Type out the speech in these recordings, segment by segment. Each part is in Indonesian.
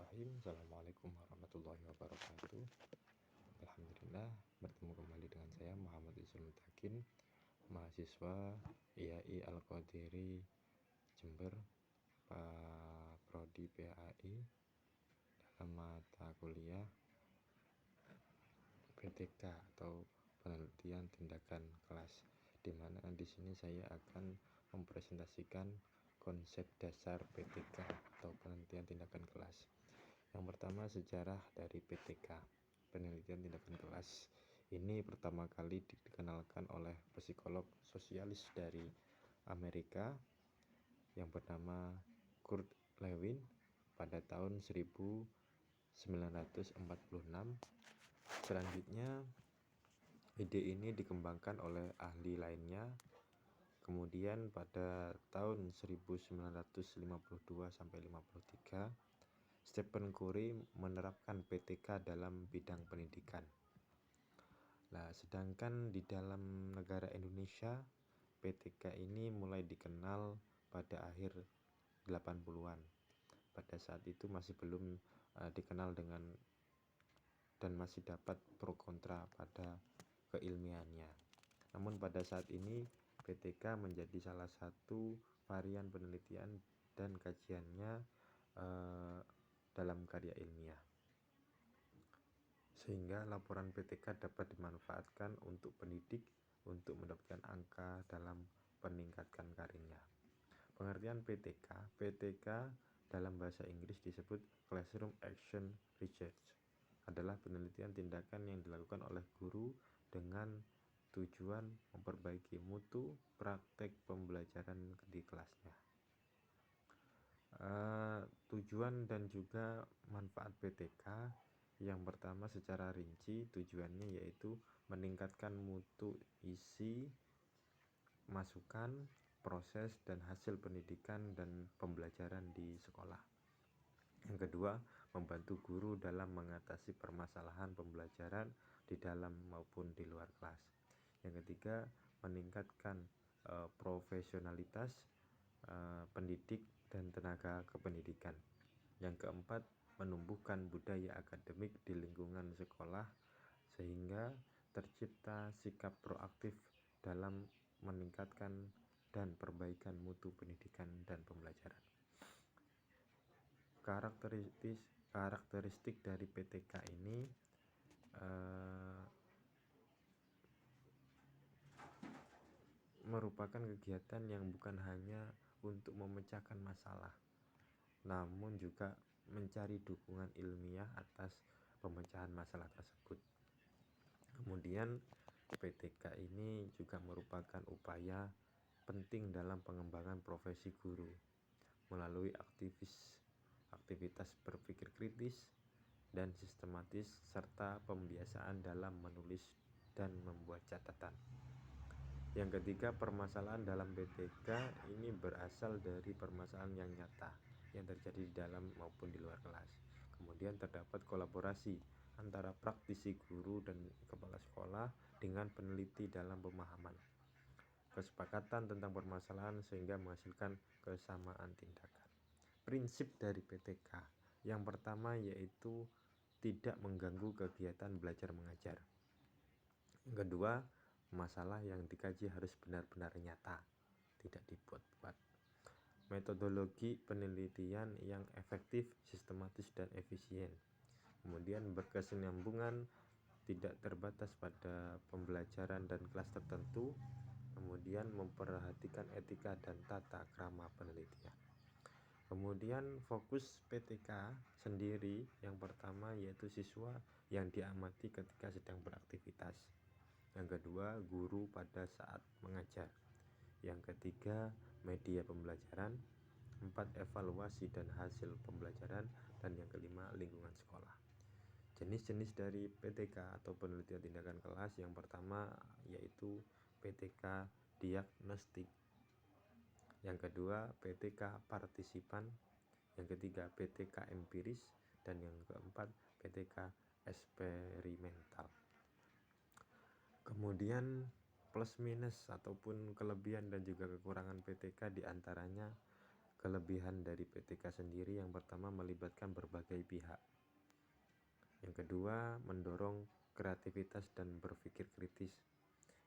Bismillahirrahmanirrahim. Assalamualaikum warahmatullahi wabarakatuh. Alhamdulillah, bertemu kembali dengan saya Muhammad Isrul Mutakin, mahasiswa IAI Al-Qadiri Jember, Prodi PAI, dalam mata kuliah PTK atau penelitian tindakan kelas, di mana di sini saya akan mempresentasikan konsep dasar PTK atau penelitian tindakan kelas. Yang pertama, sejarah dari PTK, penelitian tindakan kelas. Ini pertama kali dikenalkan oleh psikolog sosialis dari Amerika yang bernama Kurt Lewin pada tahun 1946. Selanjutnya, ide ini dikembangkan oleh ahli lainnya. Kemudian pada tahun 1952 sampai 53, Stephen Curry menerapkan PTK dalam bidang pendidikan. Nah, sedangkan di dalam negara Indonesia, PTK ini mulai dikenal pada akhir 80-an. Pada saat itu masih belum dikenal dengan dan masih dapat pro kontra pada keilmiahannya. Namun pada saat ini PTK menjadi salah satu varian penelitian dan kajiannya dalam karya ilmiah, sehingga laporan PTK dapat dimanfaatkan untuk pendidik untuk mendapatkan angka dalam meningkatkan karirnya. Pengertian PTK dalam bahasa Inggris disebut Classroom Action Research, adalah penelitian tindakan yang dilakukan oleh guru dengan tujuan memperbaiki mutu praktek pembelajaran di kelasnya. Tujuan dan juga manfaat PTK, yang pertama secara rinci tujuannya yaitu meningkatkan mutu isi, masukan, proses dan hasil pendidikan dan pembelajaran di sekolah. Yang kedua, membantu guru dalam mengatasi permasalahan pembelajaran di dalam maupun di luar kelas. Yang ketiga, meningkatkan profesionalitas pendidik dan tenaga kependidikan. Yang keempat, menumbuhkan budaya akademik di lingkungan sekolah sehingga tercipta sikap proaktif dalam meningkatkan dan perbaikan mutu pendidikan dan pembelajaran. Karakteristik dari PTK ini merupakan kegiatan yang bukan hanya untuk memecahkan masalah, namun juga mencari dukungan ilmiah atas pemecahan masalah tersebut. Kemudian PTK ini juga merupakan upaya penting dalam pengembangan profesi guru melalui aktivitas berpikir kritis dan sistematis serta pembiasaan dalam menulis dan membuat catatan. Yang ketiga, permasalahan dalam PTK ini berasal dari permasalahan yang nyata yang terjadi di dalam maupun di luar kelas. Kemudian terdapat kolaborasi antara praktisi guru dan kepala sekolah dengan peneliti dalam pemahaman kesepakatan tentang permasalahan sehingga menghasilkan kesamaan tindakan. Prinsip dari PTK yang pertama yaitu tidak mengganggu kegiatan belajar mengajar. Yang kedua, masalah yang dikaji harus benar-benar nyata, tidak dibuat-buat. Metodologi penelitian yang efektif, sistematis dan efisien. Kemudian berkesinambungan, tidak terbatas pada pembelajaran dan kelas tertentu. Kemudian memperhatikan etika dan tata krama penelitian. Kemudian fokus PTK sendiri yang pertama yaitu siswa yang diamati ketika sedang beraktivitas. Yang kedua, guru pada saat mengajar. Yang ketiga, media pembelajaran. 4, evaluasi dan hasil pembelajaran. Dan yang kelima, lingkungan sekolah. Jenis-jenis dari PTK atau penelitian tindakan kelas yang pertama yaitu PTK diagnostik. Yang kedua, PTK partisipan. Yang ketiga, PTK empiris. Dan yang keempat, PTK eksperimental. Kemudian plus minus ataupun kelebihan dan juga kekurangan PTK diantaranya kelebihan dari PTK sendiri yang pertama melibatkan berbagai pihak. Yang kedua, mendorong kreativitas dan berpikir kritis.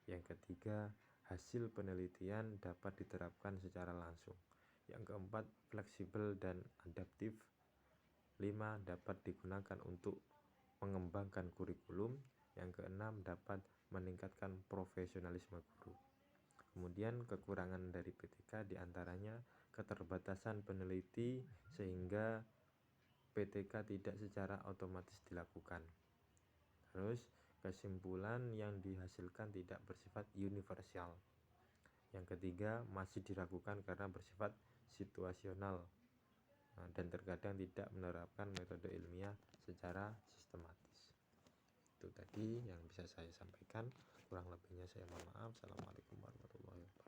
Yang ketiga, hasil penelitian dapat diterapkan secara langsung. Yang keempat, fleksibel dan adaptif. 5, dapat digunakan untuk mengembangkan kurikulum. Yang keenam, dapat meningkatkan profesionalisme guru. Kemudian kekurangan dari PTK diantaranya keterbatasan peneliti sehingga PTK tidak secara otomatis dilakukan. Terus kesimpulan yang dihasilkan tidak bersifat universal. Yang ketiga, masih diragukan karena bersifat situasional dan terkadang tidak menerapkan metode ilmiah secara sistematis. Itu tadi yang bisa saya sampaikan, kurang lebihnya saya mohon maaf. Assalamualaikum warahmatullahi wabarakatuh.